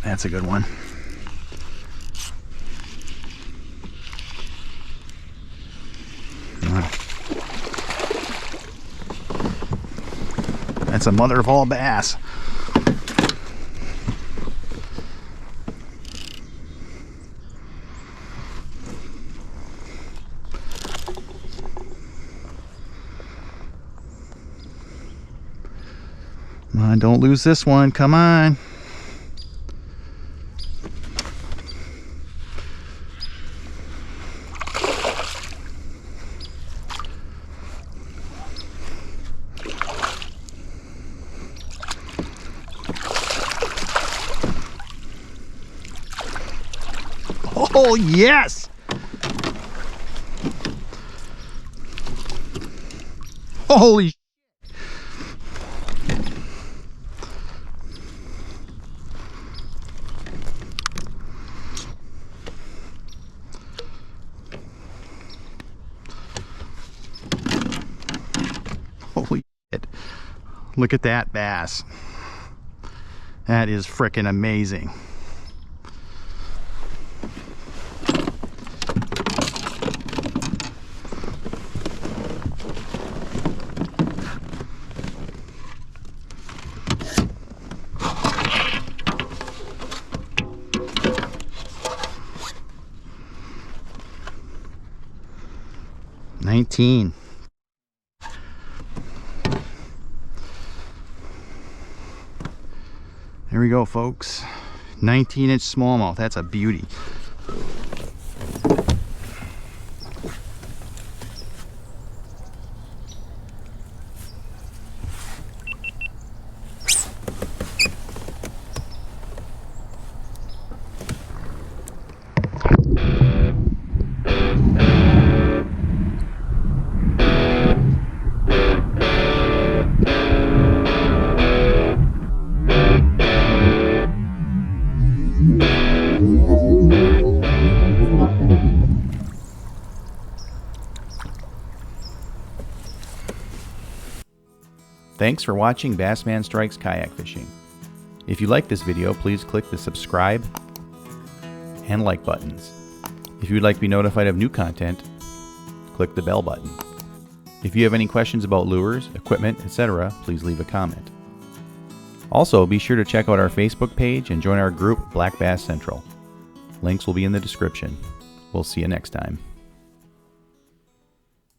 That's a good one. That's a mother of all bass. Come on, don't lose this one. Come on. Oh, yes! Holy shit. Holy shit. Look at that bass. That is frickin' amazing. Here we go, folks. 19-inch smallmouth. That's a beauty. Thanks for watching Bassman Strikes Kayak Fishing. If you like this video, please click the subscribe and like buttons. If you would like to be notified of new content, click the bell button. If you have any questions about lures, equipment, etc., please leave a comment. Also, be sure to check out our Facebook page and join our group Black Bass Central. Links will be in the description. We'll see you next time.